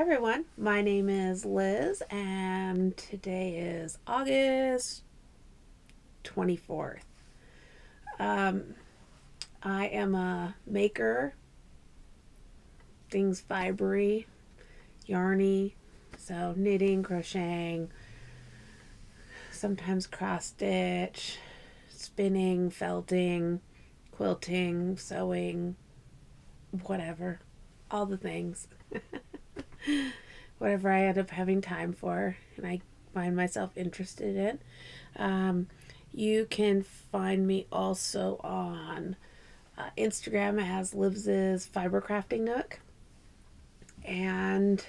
everyone, my name is Liz and today is August 24th. Um, I am a maker, things fibery, yarny, so knitting, crocheting, sometimes cross stitch, spinning, felting, quilting, sewing, whatever, all the things. Whatever I end up having time for and I find myself interested in. Um, you can find me also on Instagram as Livs's Fiber Crafting Nook. And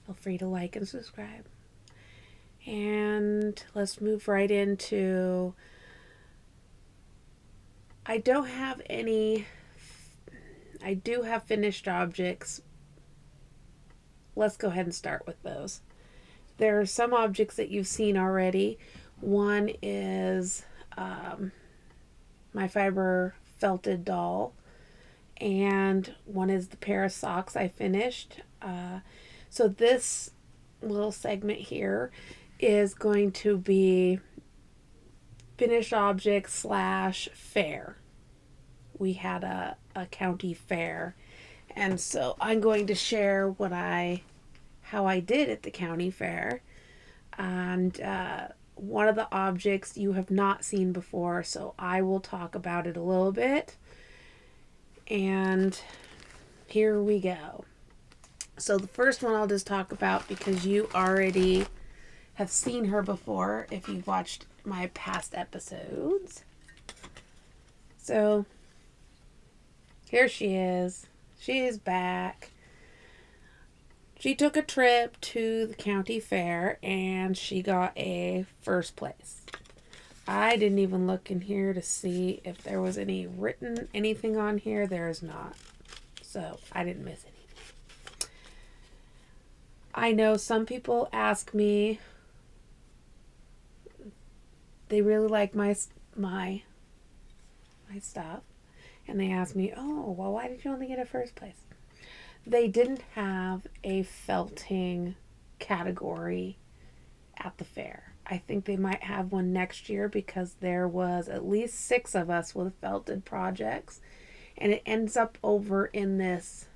feel free to like and subscribe. And let's move right into. I don't have any. I do have finished objects. Let's go ahead and start with those. There are some objects that you've seen already. One is my fiber felted doll, and one is the pair of socks I finished. So this little segment here is going to be finished object slash fair. We had a county fair, and so I'm going to share how I did at the county fair. And one of the objects you have not seen before, so I will talk about it a little bit. And here we go. So the first one I'll just talk about because you already have seen her before if you've watched my past episodes. So here she is. She is back. She took a trip to the county fair and she got a first place. I didn't even look in here to see if there was anything on here. There is not. So I didn't miss anything. I know some people ask me, they really like my stuff. And they ask me, oh, well, why did you only get a first place? They didn't have a felting category at the fair. I think they might have one next year because there was at least 6 of us with felted projects. And it ends up over in this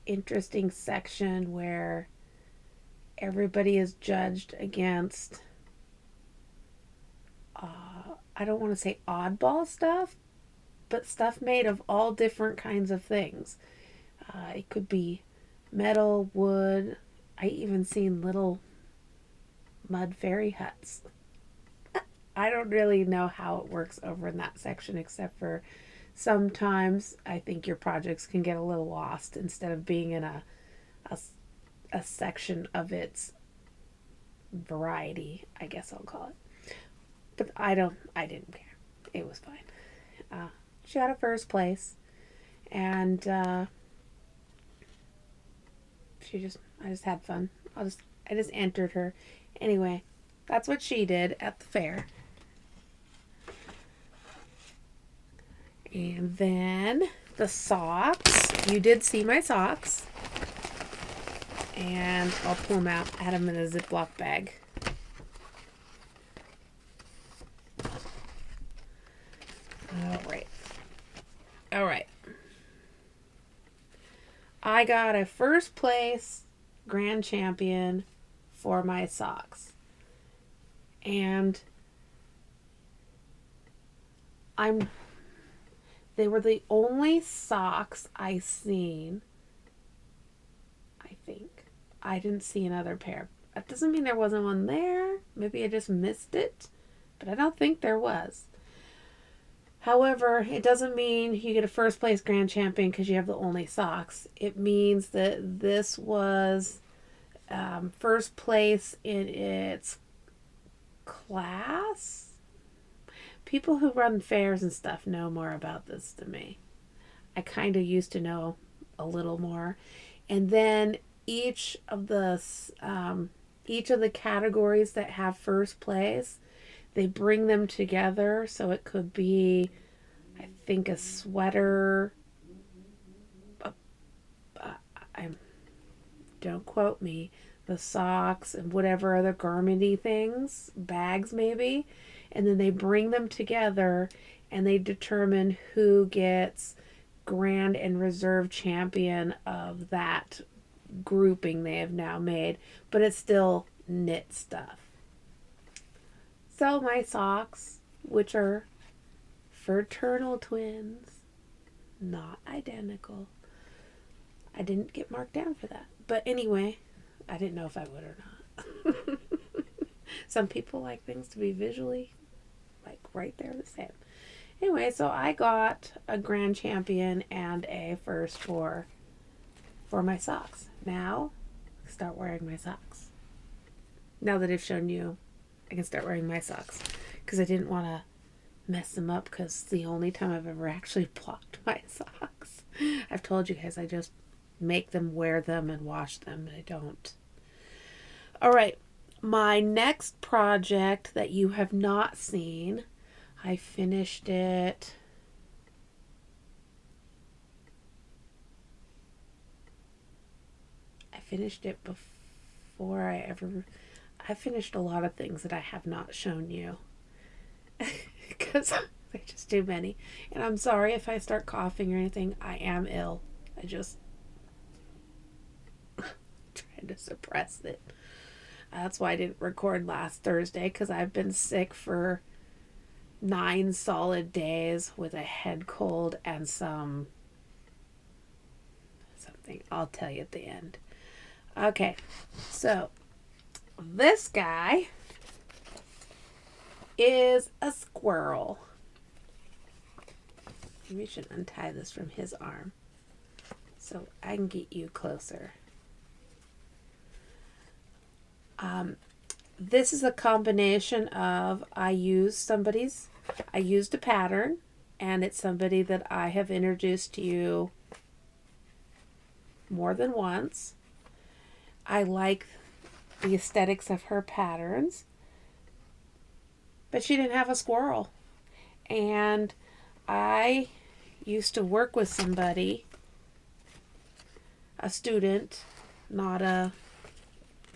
interesting section where everybody is judged against, I don't want to say oddball stuff, but stuff made of all different kinds of things. It could be metal, wood. I even seen little mud fairy huts. I don't really know how it works over in that section, except for sometimes I think your projects can get a little lost instead of being in a section of its variety, I guess I'll call it. But I didn't care. It was fine. She got a first place, and I just had fun. I just entered her. Anyway, that's what she did at the fair. And then the socks. You did see my socks. And I'll pull them out. I had them in a Ziploc bag. All right. I got a first place grand champion for my socks. And they were the only socks I seen. I think. I didn't see another pair. That doesn't mean there wasn't one there. Maybe I just missed it. But I don't think there was. However, it doesn't mean you get a first place grand champion because you have the only socks. It means that this was first place in its class. People who run fairs and stuff know more about this than me. I kind of used to know a little more. And then each of the categories that have first place, they bring them together. So it could be, I think, a sweater, don't quote me, the socks and whatever other garmenty things, bags maybe, and then they bring them together and they determine who gets grand and reserve champion of that grouping they have now made, but it's still knit stuff. So my socks, which are fraternal twins, not identical, I didn't get marked down for that. But anyway, I didn't know if I would or not. Some people like things to be visually like right there the same. Anyway, so I got a grand champion and a first for my socks. Now, start wearing my socks. Now that I've shown you, I can start wearing my socks. Because I didn't want to mess them up, because it's the only time I've ever actually blocked my socks. I've told you guys I just make them, wear them, and wash them, and I don't. All right, my next project that you have not seen, I finished it. I finished it before I finished a lot of things that I have not shown you. Because there's just too many. And I'm sorry if I start coughing or anything. I am ill. I just trying to suppress it. That's why I didn't record last Thursday, because I've been sick for 9 solid days with a head cold and something I'll tell you at the end. Okay, so this guy is a squirrel. Maybe we should untie this from his arm so I can get you closer. This is a combination of I used a pattern, and it's somebody that I have introduced to you more than once. I like the aesthetics of her patterns, but she didn't have a squirrel. And I used to work with somebody, a student, not a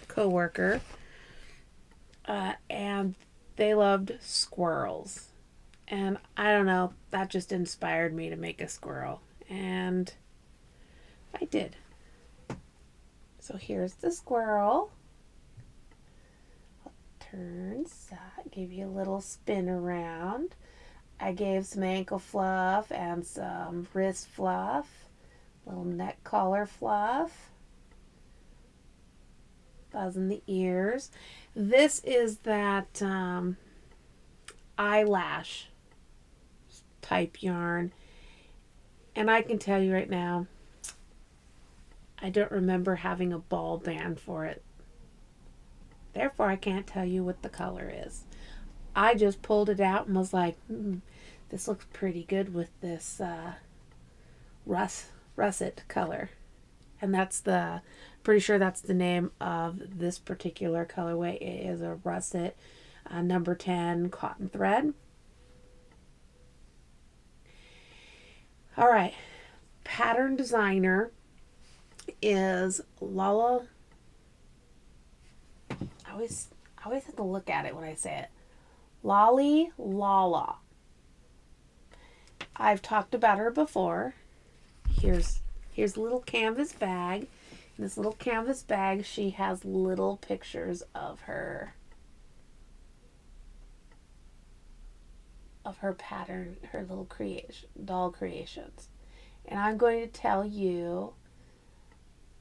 coworker, and they loved squirrels. And I don't know, that just inspired me to make a squirrel. And I did. So here's the squirrel. I'll turn side, give you a little spin around. I gave some ankle fluff and some wrist fluff, little neck collar fluff. Fuzz in the ears. This is that eyelash type yarn. And I can tell you right now, I don't remember having a ball band for it. Therefore, I can't tell you what the color is. I just pulled it out and was like, this looks pretty good with this russet color. And pretty sure that's the name of this particular colorway. It is a russet number 10 cotton thread. All right, pattern designer is Lala. I always have to look at it when I say it. Lolly Lala. I've talked about her before. Here's a little canvas bag. In this little canvas bag, she has little pictures of her pattern, her little doll creations. And I'm going to tell you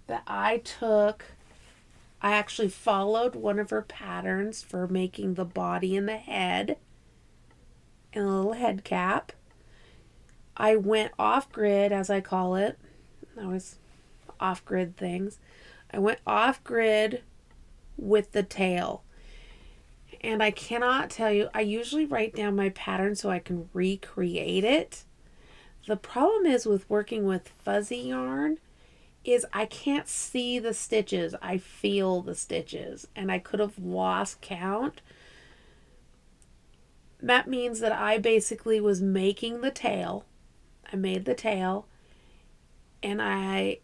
that I actually followed one of her patterns for making the body and the head and a little head cap. I went off grid, as I call it. I was off grid things. I went off grid with the tail. And I cannot tell you, I usually write down my pattern so I can recreate it. The problem is with working with fuzzy yarn is I can't see the stitches. I feel the stitches, and I could have lost count. That means that I basically was making the tail. I made the tail, and I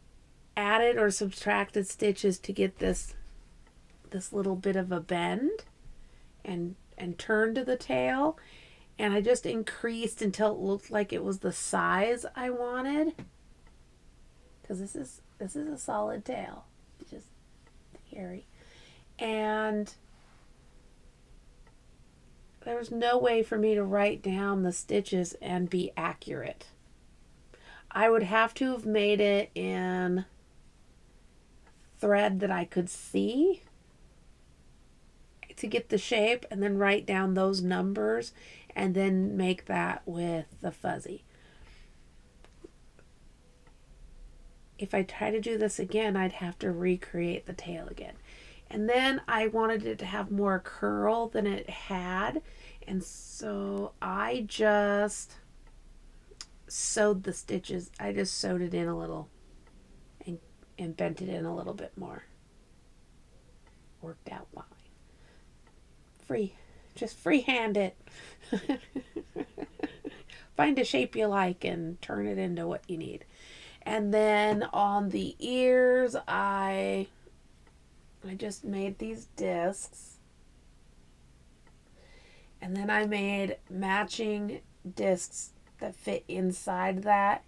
added or subtracted stitches to get this little bit of a bend and turn to the tail, and I just increased until it looked like it was the size I wanted, because this is a solid tail, it's just hairy. And there's no way for me to write down the stitches and be accurate. I would have to have made it in thread that I could see to get the shape, and then write down those numbers and then make that with the fuzzy. If I try to do this again, I'd have to recreate the tail again. And then I wanted it to have more curl than it had, and so I just sewed the stitches. I just sewed it in a little and bent it in a little bit more. Worked out fine. Just freehand it. Find a shape you like and turn it into what you need. And then on the ears, I just made these discs. And then I made matching discs that fit inside that,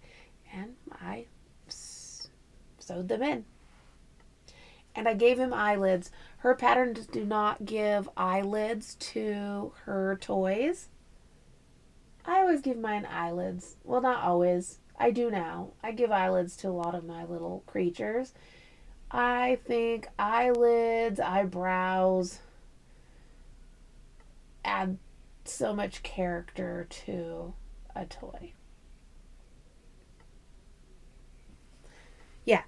and I sewed them in. And I gave him eyelids. Her patterns do not give eyelids to her toys. I always give mine eyelids. Well, not always. I do now. I give eyelids to a lot of my little creatures. I think eyelids, eyebrows add so much character to a toy. Yeah.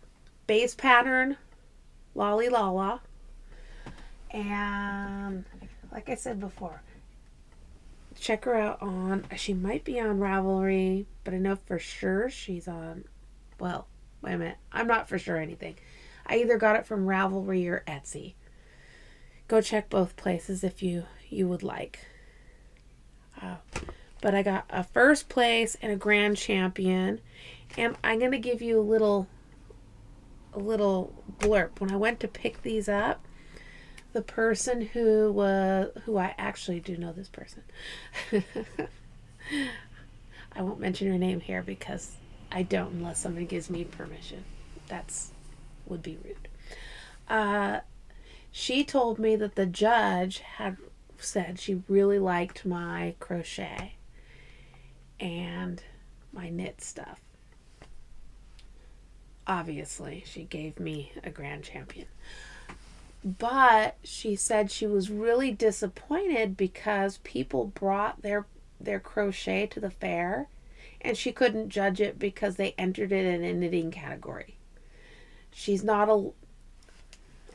Base pattern, Lolly Lala. And like I said before, check her out on, she might be on Ravelry, but I know for sure she's on, well, wait a minute, I'm not for sure anything. I either got it from Ravelry or Etsy. Go check both places if you would like. But I got a first place and a grand champion, and I'm going to give you a little blurb. When I went to pick these up, the person who I actually do know this person. I won't mention her name here because I don't unless somebody gives me permission. Would be rude. She told me that the judge had said she really liked my crochet and my knit stuff. Obviously, she gave me a grand champion. But she said she was really disappointed because people brought their crochet to the fair and she couldn't judge it because they entered it in a knitting category.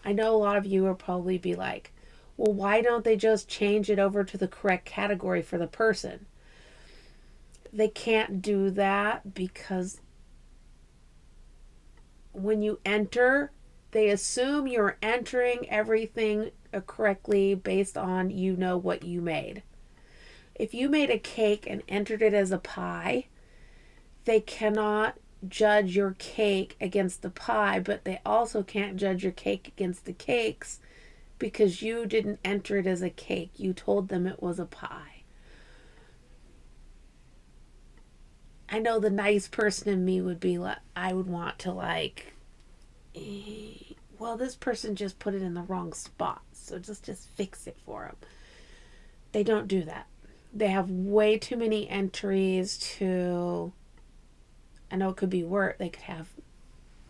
I know a lot of you will probably be like, well, why don't they just change it over to the correct category for the person? They can't do that because when you enter, they assume you're entering everything correctly based on what you made. If you made a cake and entered it as a pie, they cannot judge your cake against the pie, but they also can't judge your cake against the cakes because you didn't enter it as a cake. You told them it was a pie. I know the nice person in me would be like, I would want to well, this person just put it in the wrong spot, so just fix it for them. They don't do that. They have way too many entries to, I know it could be worse. They could have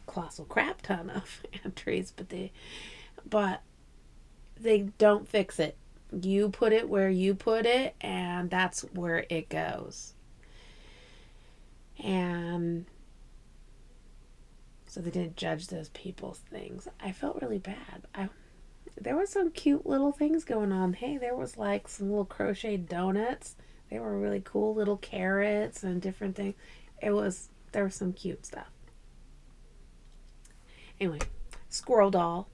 colossal crap ton of entries, but they don't fix it. You put it where you put it, and that's where it goes. And so they didn't judge those people's things. I felt really bad. There were some cute little things going on. Hey, there was some little crocheted donuts. They were really cool, little carrots and different things. There was some cute stuff. Anyway, squirrel doll.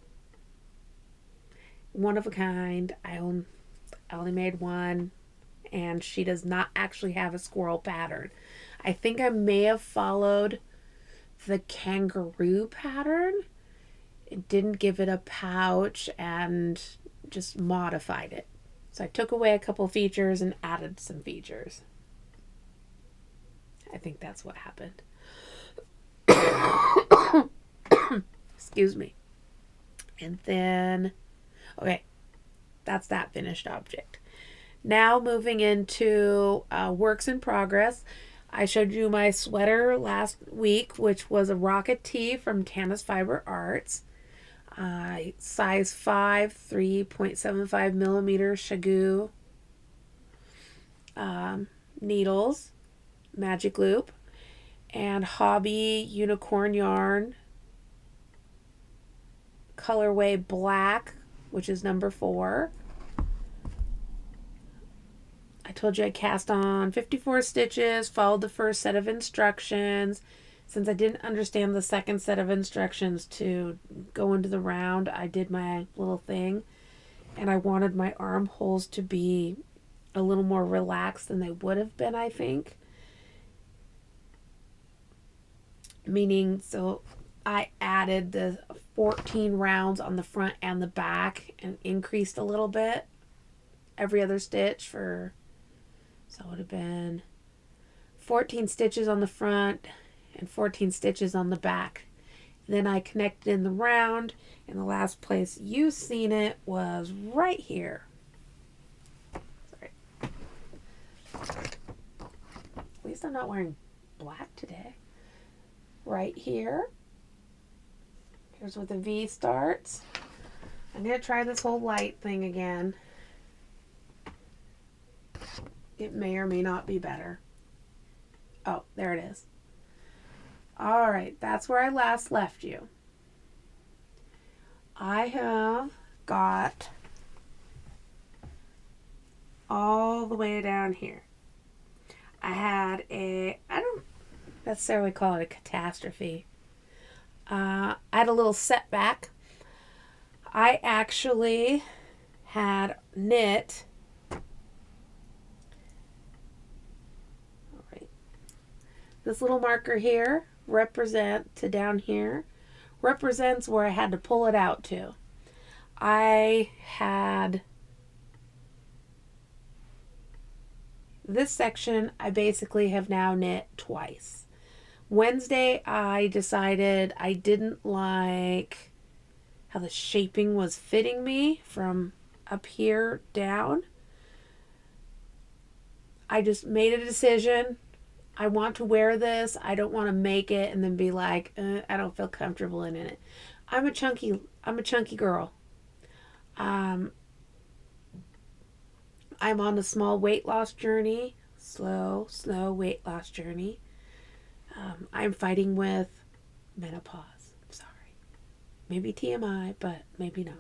One of a kind. I only made one, and she does not actually have a squirrel pattern. I think I may have followed the kangaroo pattern. It didn't give it a pouch and just modified it. So I took away a couple features and added some features. I think that's what happened. Excuse me. And then, okay, that's that finished object. Now moving into works in progress. I showed you my sweater last week, which was a rocket tee from Tana's Fiber Arts. Size 5, 3.75 millimeter Shagoo needles, magic loop, and Hobby Unicorn yarn, colorway black, which is number 4. I told you I cast on 54 stitches, followed the first set of instructions. Since I didn't understand the second set of instructions to go into the round, I did my little thing. And I wanted my armholes to be a little more relaxed than they would have been, I think. Meaning, so I added the 14 rounds on the front and the back and increased a little bit every other stitch for, so it would have been 14 stitches on the front and 14 stitches on the back. Then I connected in the round, and the last place you've seen it was right here. Sorry. At least I'm not wearing black today. Right here. Here's where the V starts. I'm going to try this whole light thing again. It may or may not be better. Oh, there it is. All right, that's where I last left you. I have got all the way down here. I had I don't necessarily call it a catastrophe. I had a little setback. I actually had knit. All right. This little marker here represents where I had to pull it out to. I had this section I basically have now knit twice. Wednesday I decided I didn't like how the shaping was fitting me from up here down. I just made a decision. I want to wear this. I don't want to make it and then be like, I don't feel comfortable in it. I'm a chunky girl. I'm on a small weight loss journey, slow weight loss journey. I'm fighting with menopause. I'm sorry. Maybe TMI, but maybe not.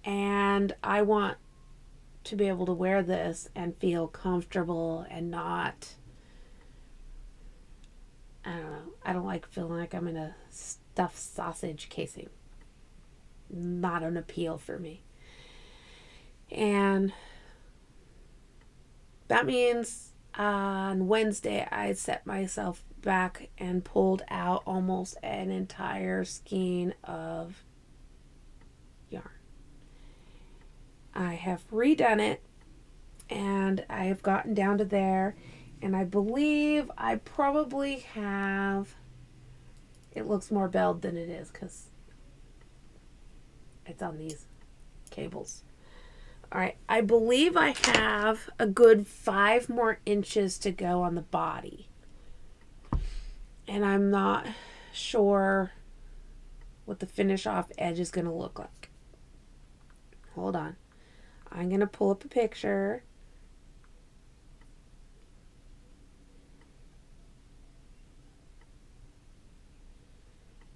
And I want to be able to wear this and feel comfortable and not, I don't know. I don't like feeling like I'm in a stuffed sausage casing. Not an appeal for me. And that means on Wednesday I set myself back and pulled out almost an entire skein of yarn. I have redone it and I have gotten down to there, and I believe I probably have, it looks more belled than it is because it's on these cables. All right, I believe I have a good 5 more inches to go on the body. And I'm not sure what the finish off edge is going to look like. Hold on. I'm going to pull up a picture.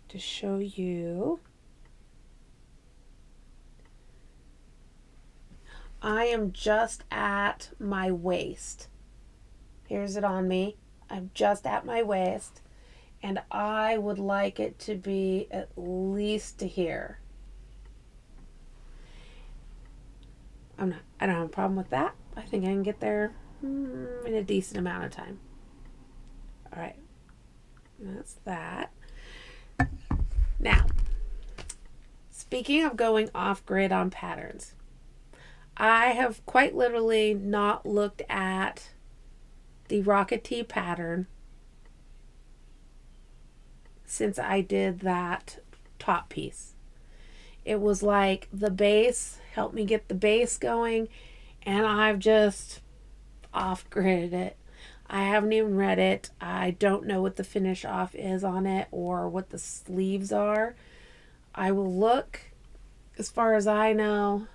To show you. I am just at my waist. Here's it on me. I'm just at my waist. And I would like it to be at least to here. I don't have a problem with that. I think I can get there in a decent amount of time. All right. That's that. Now, speaking of going off grid on patterns, I have quite literally not looked at the Rocket Tea pattern since I did that top piece. It was like the base helped me get the base going, and I've just off gridded it. I haven't even read it. I don't know what the finish off is on it or what the sleeves are. I will look. As far as I know,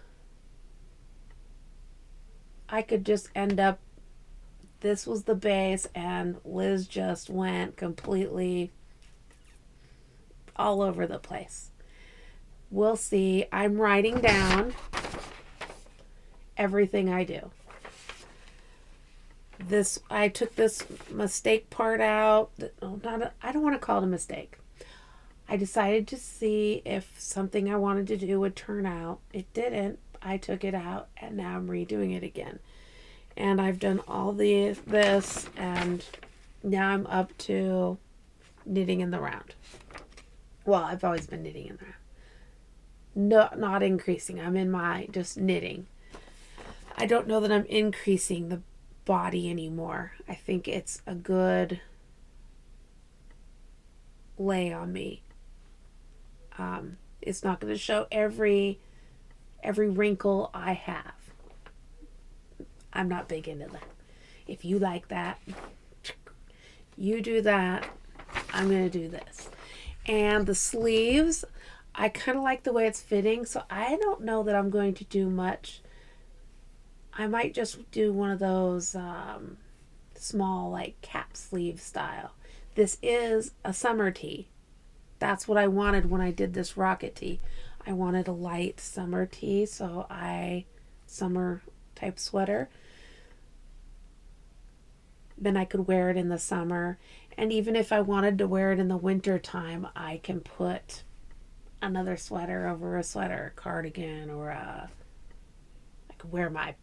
I could just end up, this was the base and Liz just went completely all over the place. We'll see. I'm writing down everything I do. I took this mistake part out. I don't want to call it a mistake. I decided to see if something I wanted to do would turn out. It didn't. I took it out and now I'm redoing it again. And I've done all this and now I'm up to knitting in the round. Well, I've always been knitting in the round. No, not increasing. I'm in my just knitting. I don't know that I'm increasing the body anymore. I think it's a good lay on me. It's not going to show every wrinkle I have. I'm not big into that. If you like that, you do that. I'm going to do this. And the sleeves, I kind of like the way it's fitting, so I don't know that I'm going to do much. I might just do one of those small like cap sleeve style. This is a summer tee. That's what I wanted when I did this Rocket Tee. I wanted a light summer tee, so summer type sweater. Then I could wear it in the summer. And even if I wanted to wear it in the winter time, I can put another sweater over a sweater, a cardigan, or I could wear my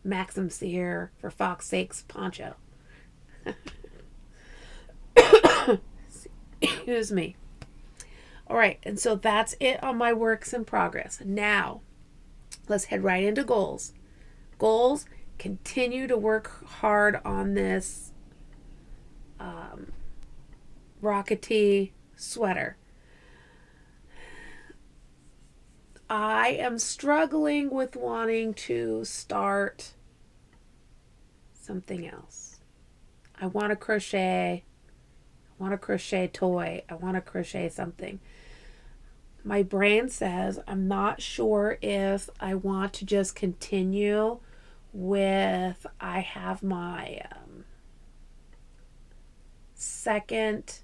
Maxim Sear for Fox Sakes poncho. Excuse me. All right, and so that's it on my works in progress. Now, let's head right into goals. Goals, continue to work hard on this Rocket Tee sweater. I am struggling with wanting to start something else. I want to crochet. I want to crochet toy. I want to crochet something. My brain says I'm not sure if I want to just continue with, I have my second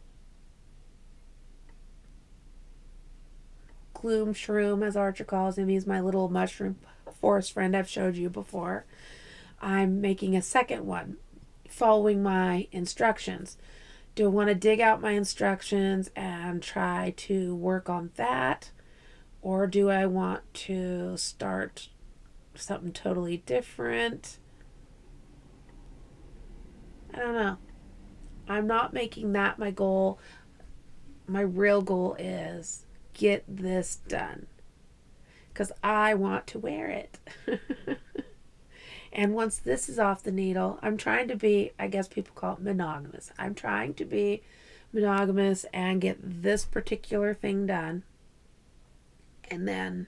gloom shroom, as Archer calls him. He's my little mushroom forest friend I've showed you before. I'm making a second one following my instructions. Do I want to dig out my instructions and try to work on that? Or do I want to start something totally different? I don't know. I'm not making that my goal. My real goal is get this done. Because I want to wear it. And once this is off the needle, I'm trying to be, I guess people call it monogamous. I'm trying to be monogamous and get this particular thing done. And then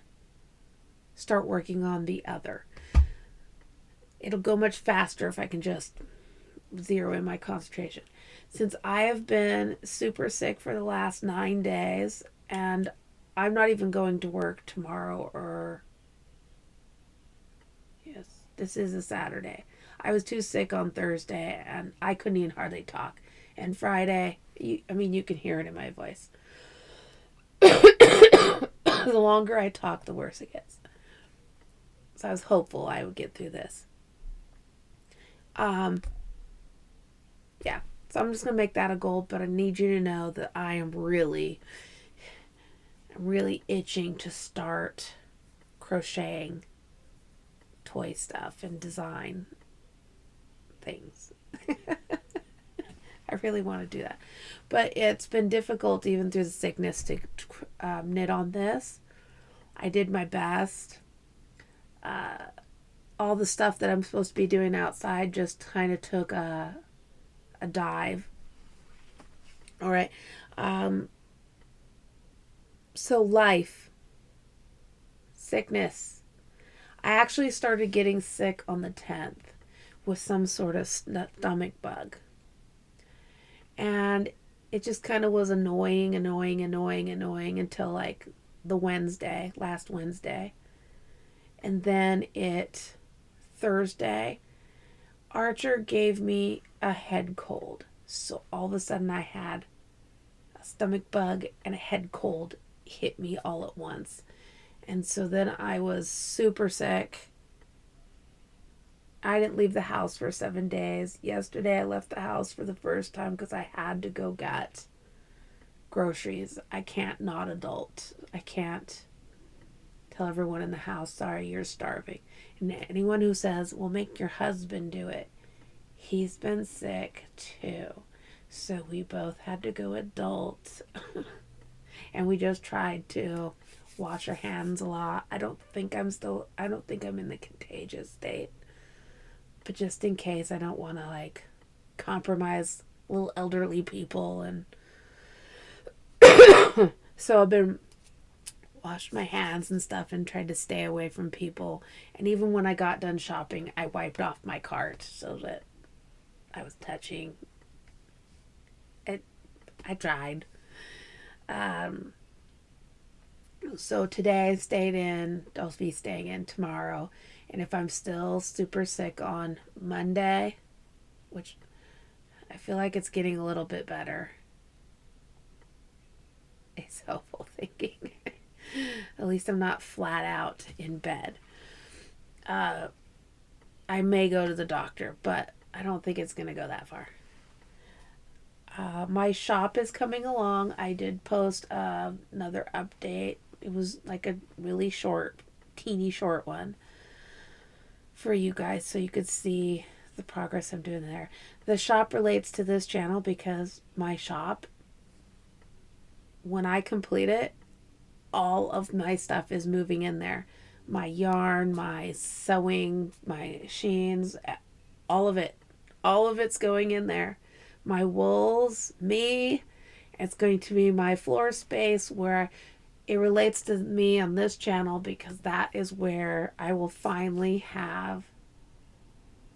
start working on the other. It'll go much faster if I can just zero in my concentration. Since I have been super sick for the last 9 days, and I'm not even going to work tomorrow or... Yes, this is a Saturday. I was too sick on Thursday, and I couldn't even hardly talk. And Friday, you can hear it in my voice. The longer I talk, the worse it gets. So I was hopeful I would get through this. Yeah. So I'm just going to make that a goal, but I need you to know that I am really itching to start crocheting toy stuff and design things. I really want to do that. But it's been difficult even through the sickness to knit on this. I did my best. All the stuff that I'm supposed to be doing outside just kind of took a dive. All right. So life, sickness. I actually started getting sick on the 10th with some sort of stomach bug. And it just kind of was annoying until like the last Wednesday. And then Thursday, Archer gave me a head cold. So all of a sudden I had a stomach bug and a head cold hit me all at once. And so then I was super sick. I didn't leave the house for 7 days. Yesterday I left the house for the first time because I had to go get groceries. I can't not adult. I can't tell everyone in the house, sorry, you're starving. And anyone who says, well, make your husband do it, he's been sick too. So we both had to go adult. And we just tried to wash our hands a lot. I don't think I'm in the contagious state. But just in case, I don't want to like compromise little elderly people. And so I've been washed my hands and stuff and tried to stay away from people. And even when I got done shopping, I wiped off my cart so that I was touching it. I tried. So today I stayed in. I'll be staying in tomorrow. And if I'm still super sick on Monday, which I feel like it's getting a little bit better. It's helpful thinking. At least I'm not flat out in bed. I may go to the doctor, but I don't think it's going to go that far. My shop is coming along. I did post another update. It was like a really short, teeny short one for you guys so you could see the progress I'm doing there. The shop relates to this channel because my shop, when I complete it, all of my stuff is moving in there. My yarn, my sewing, my machines, all of it. All of it's going in there. My wools, me. It's going to be my floor space where it relates to me on this channel because that is where I will finally have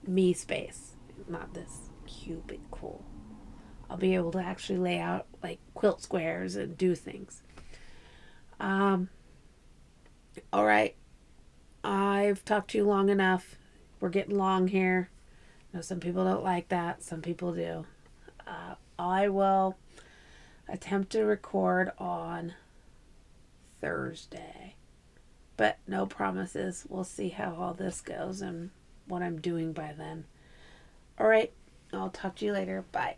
me space. Not this cubicle. I'll be able to actually lay out like quilt squares and do things. All right. I've talked to you long enough. We're getting long here. I know some people don't like that. Some people do. I will attempt to record on Thursday. But no promises. We'll see how all this goes and what I'm doing by then. All right. I'll talk to you later. Bye.